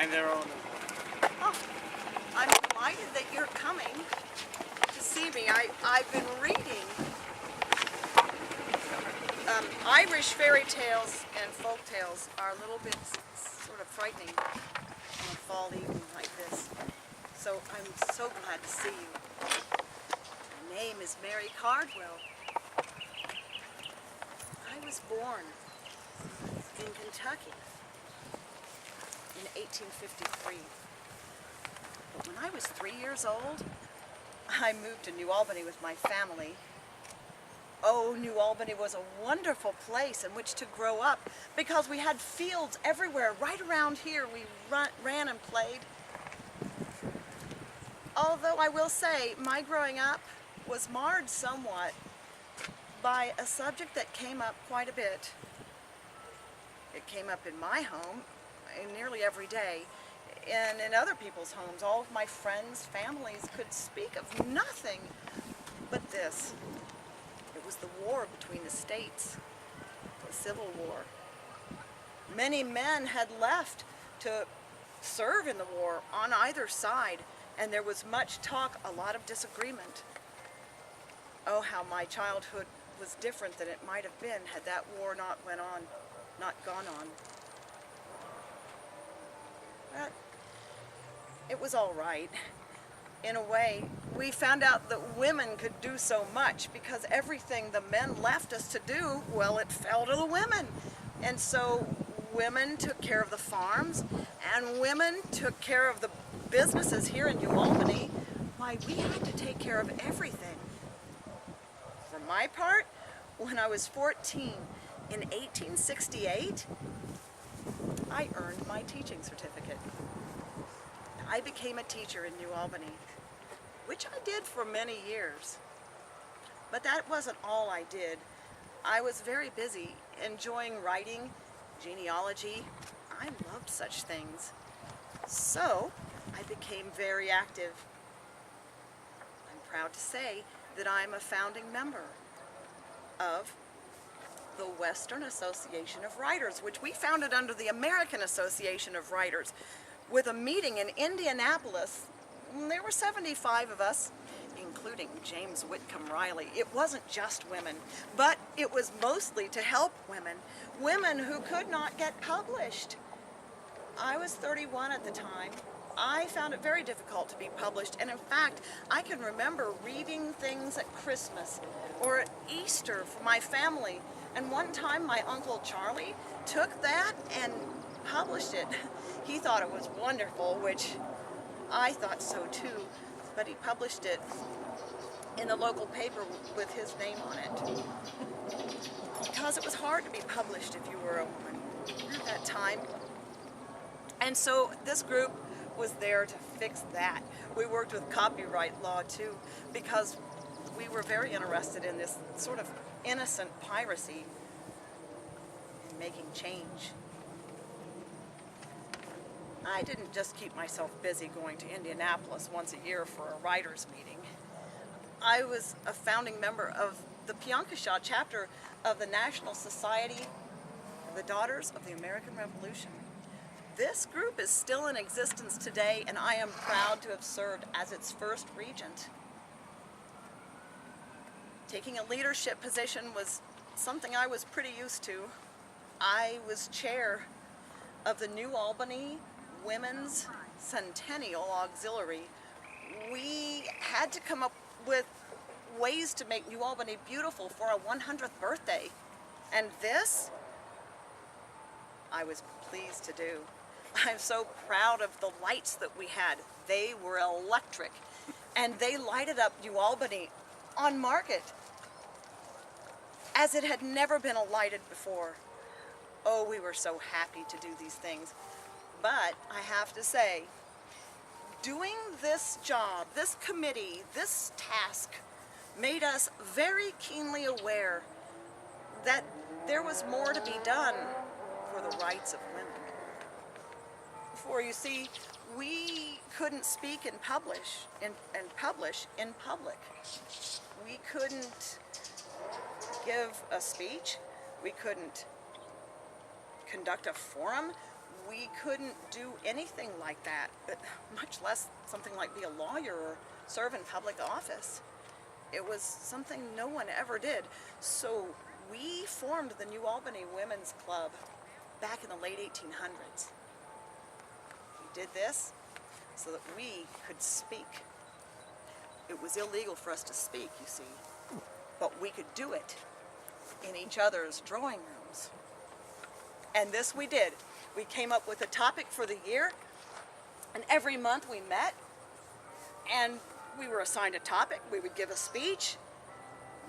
find their own. Oh, I'm delighted that you're coming to see me. I've been reading Irish fairy tales and folk tales are a little bit sort of frightening on a fall evening like this. So I'm so glad to see you. My name is Mary Cardwell. I was born in Kentucky in 1853. But when I was 3 years old, I moved to New Albany with my family. Oh, New Albany was a wonderful place in which to grow up because we had fields everywhere. Right around here we ran and played. Although I will say my growing up was marred somewhat by a subject that came up quite a bit. It came up in my home nearly every day, and in other people's homes. All of my friends' families could speak of nothing but this. It was the war between the states, the Civil War. Many men had left to serve in the war on either side, and there was much talk, a lot of disagreement. Oh, how my childhood was different than it might have been had that war not gone on. But it was all right. In a way, we found out that women could do so much because everything the men left us to do, well, it fell to the women. And so women took care of the farms, and women took care of the businesses here in New Albany. Why, we had to take care of everything. For my part, when I was 14 in 1868, I earned my teaching certificate. I became a teacher in New Albany, which I did for many years. But that wasn't all I did. I was very busy enjoying writing, genealogy. I loved such things. So I became very active. I'm proud to say that I'm a founding member of the Western Association of Writers, which we founded under the American Association of Writers, with a meeting in Indianapolis. There were 75 of us, including James Whitcomb Riley. It wasn't just women, but it was mostly to help women who could not get published. I was 31 at the time. I found it very difficult to be published, and in fact, I can remember reading things at Christmas or at Easter for my family, and one time my Uncle Charlie took that and published it. He thought it was wonderful, which I thought so too, but he published it in the local paper with his name on it. Because it was hard to be published if you were a woman at that time. And so this group was there to fix that. We worked with copyright law too, because we were very interested in this sort of innocent piracy and making change. I didn't just keep myself busy going to Indianapolis once a year for a writers' meeting. I was a founding member of the Piankashaw chapter of the National Society of the Daughters of the American Revolution. This group is still in existence today, and I am proud to have served as its first regent. Taking a leadership position was something I was pretty used to. I was chair of the New Albany Women's Centennial Auxiliary. We had to come up with ways to make New Albany beautiful for our 100th birthday. And this, I was pleased to do. I'm so proud of the lights that we had. They were electric, and they lighted up New Albany on Market as it had never been lighted before. Oh, we were so happy to do these things. But I have to say, doing this job, this committee, this task, made us very keenly aware that there was more to be done for the rights of women. For you see, we couldn't speak and publish in public. We couldn't give a speech. We couldn't conduct a forum. we couldn't do anything like that, but much less something like be a lawyer or serve in public office. It was something no one ever did. So we formed the New Albany Women's Club back in the late 1800s. We did this so that we could speak. It was illegal for us to speak, you see, but we could do it in each other's drawing rooms. And this we did. We came up with a topic for the year, and every month we met, and we were assigned a topic. We would give a speech.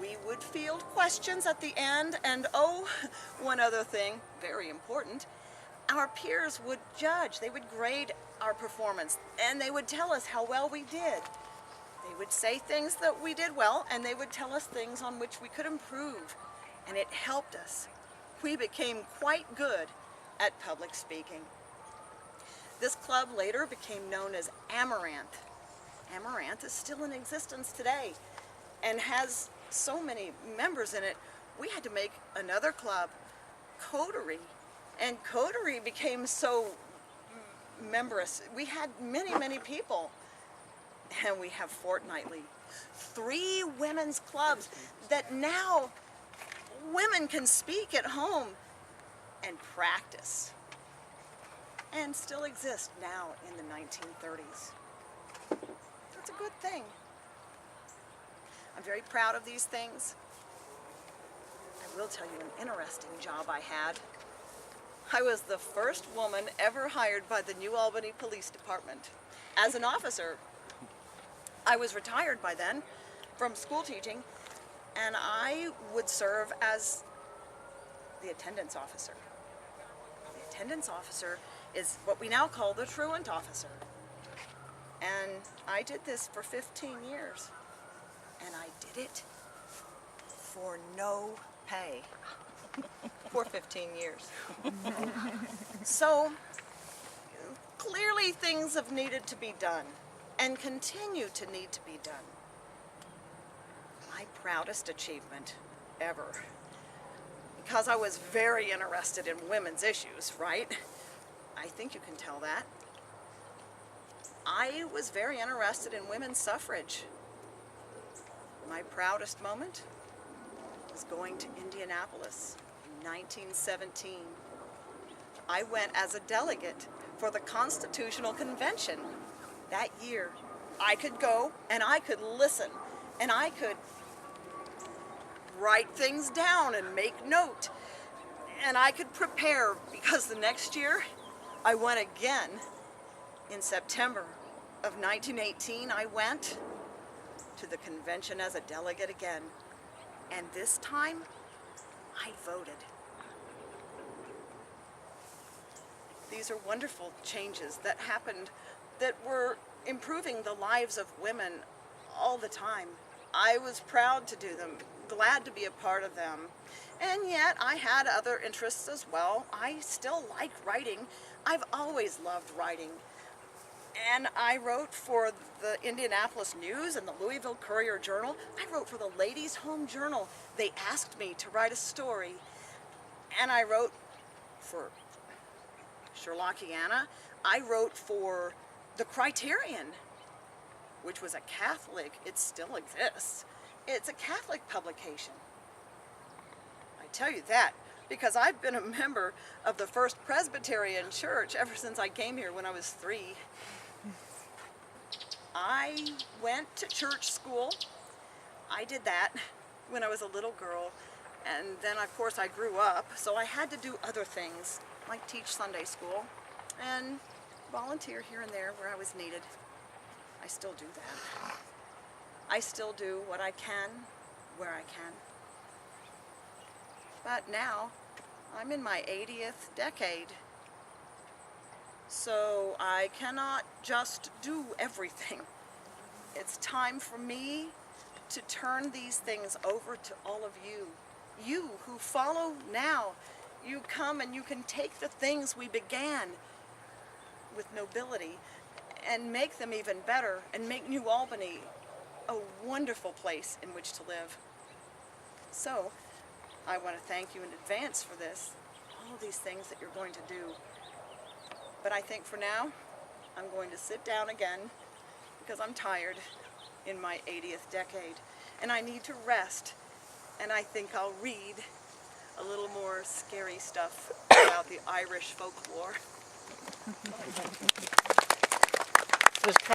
We would field questions at the end, and oh, one other thing, very important, our peers would judge. They would grade our performance, and they would tell us how well we did. They would say things that we did well, and they would tell us things on which we could improve, and it helped us. We became quite good at public speaking. This club later became known as Amaranth. Amaranth is still in existence today and has so many members in it. We had to make another club, Coterie, and Coterie became so membrous. We had many people, and we have fortnightly 3 women's clubs that now women can speak at home and practice, and still exist now in the 1930s. That's a good thing. I'm very proud of these things. I will tell you an interesting job I had. I was the first woman ever hired by the New Albany Police Department as an officer. I was retired by then from school teaching, and I would serve as the attendance officer. The attendance officer is what we now call the truant officer. And I did this for 15 years. And I did it for no pay for 15 years. So clearly things have needed to be done and continue to need to be done. My proudest achievement ever, because I was very interested in women's issues, right? I think you can tell that. I was very interested in women's suffrage. My proudest moment was going to Indianapolis in 1917. I went as a delegate for the Constitutional Convention that year. I could go and I could listen and I could write things down and make note, and I could prepare, because the next year I went again. In September of 1918, I went to the convention as a delegate again, and this time I voted. These are wonderful changes that happened that were improving the lives of women all the time. I was proud to do them, glad to be a part of them, and yet I had other interests as well. I still like writing. I've always loved writing. And I wrote for the Indianapolis News and the Louisville Courier-Journal. I wrote for the Ladies' Home Journal. They asked me to write a story. And I wrote for Sherlockiana. I wrote for the Criterion, which was a Catholic, it still exists. It's a Catholic publication. I tell you that because I've been a member of the First Presbyterian Church ever since I came here when I was 3. I went to church school. I did that when I was a little girl, and then of course I grew up, so I had to do other things like teach Sunday school and volunteer here and there where I was needed. I still do that. I still do what I can where I can. But now I'm in my 80th decade, so I cannot just do everything. It's time for me to turn these things over to all of you. You who follow now, you come and you can take the things we began with nobility and make them even better and make New Albany a wonderful place in which to live. So I want to thank you in advance for this, all these things that you're going to do. But I think for now, I'm going to sit down again because I'm tired in my 80th decade and I need to rest, and I think I'll read a little more scary stuff about the Irish folklore.